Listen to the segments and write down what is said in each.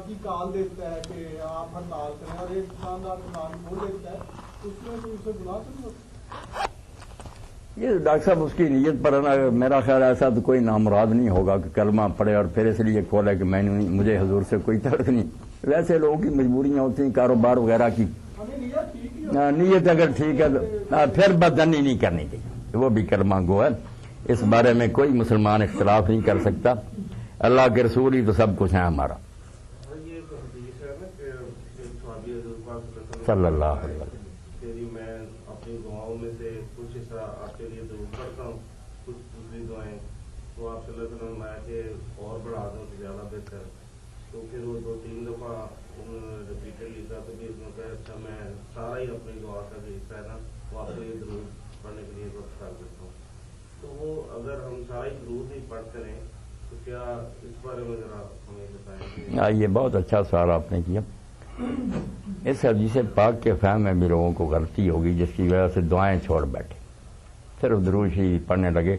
باقی کال دیتا ہے کہ آپ ہڑتال کریں اور ایک دکاندار دکان کھول دیتا ہے تو اس میں تو اسے گناہ تو نہیں ہوتا؟ یہ ڈاکٹر صاحب اس کی نیت پر میرا خیال ایسا تو کوئی نامراد نہیں ہوگا کہ کلمہ پڑھے اور پھر اس لیے کھولے کہ میں نہیں، مجھے حضور سے کوئی طرف نہیں. ویسے لوگوں کی مجبوریاں ہوتی ہیں کاروبار وغیرہ کی. نیت اگر ٹھیک ہے تو پھر بدزنی نہیں کرنی چاہیے، وہ بھی کلمہ گو ہے. اس بارے میں کوئی مسلمان اختلاف نہیں کر سکتا. اللہ کے رسول ہی تو سب کچھ ہے ہمارا صلی اللہ علیہ وسلم. میں اپنی دعاؤں میں سے کچھ حصہ آپ کے لیے ضرور کرتا ہوں، کچھ دوسری دعائیں تو آپ صلی اللہ علیہ وسلم آیا کہ اور بڑھا دوں تو زیادہ بہتر. تو پھر وہ 2-3 دفعہ ریپیٹڈلی تھا تو بھی اس میں کہ اچھا میں سارا ہی اپنی دعا کا جو حصہ ہے نا وہ آپ کے لیے ضرور پڑھنے کے لیے وقت کر دیتا ہوں. تو وہ اگر ہم سارا ہی ضرور ہی پڑھتے رہیں تو کیا اس بارے میں ذرا ہمیں بتائیں؟ یہ بہت اچھا سوال آپ نے کیا. اس حدیث پاک کے فہم میں بھی لوگوں کو غلطی ہوگی جس کی وجہ سے دعائیں چھوڑ بیٹھے، صرف درود ہی پڑھنے لگے.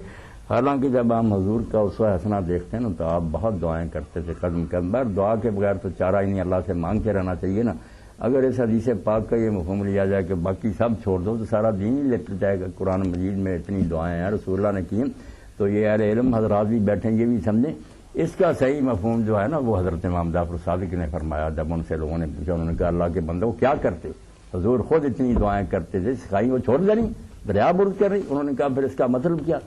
حالانکہ جب ہم حضور کا اسوہ حسنہ دیکھتے ہیں نا تو آپ بہت دعائیں کرتے تھے قدم قدم پر. دعا کے بغیر تو چارہ ہی نہیں، اللہ سے مانگتے رہنا چاہیے نا. اگر اس حدیث پاک کا یہ مفہوم لیا جائے کہ باقی سب چھوڑ دو تو سارا دین ہی لٹ جائے گا. قرآن مجید میں اتنی دعائیں ہیں رسول اللہ نے کی ہیں، تو یہ اہل علم حضرات بھی بیٹھیں یہ بھی سمجھیں. اس کا صحیح مفہوم جو ہے نا وہ حضرت امام جعفر صادق نے فرمایا. جب ان سے لوگوں نے پوچھا انہوں نے کہا اللہ کے بندوں کیا کرتے؟ حضور خود اتنی دعائیں کرتے تھے، سکھائی وہ چھوڑ دے رہی، دریا برد کر رہی. انہوں نے کہا پھر اس کا مطلب کیا؟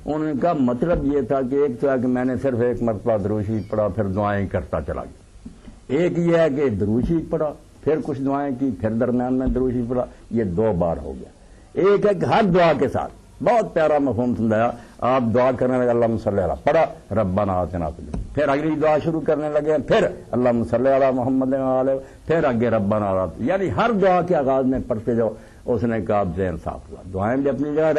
انہوں نے کہا مطلب یہ تھا کہ ایک تو ہے کہ میں نے صرف ایک مرتبہ درود شریف پڑھا پھر دعائیں کرتا چلا گیا. ایک یہ ہے کہ درود شریف پڑھا پھر کچھ دعائیں کی پھر درمیان میں درود شریف پڑھا، یہ 2 بار ہو گیا. ایک ہے کہ ہر دعا کے ساتھ بہت پیارا مفہوم سمجھایا. آپ دعا کرنے لگے اللہم صلی علی پڑھا ربنا آتنا فی الدنیا، پھر اگلی دعا شروع کرنے لگے پھر اللہم صلی علی محمد وعلیہ، پھر آگے ربنا آتنا، یعنی ہر دعا کے آغاز میں پڑھتے جاؤ. اس نے کہا آپ سے انصاف ہوا. دعائیں بھی اپنی جگہ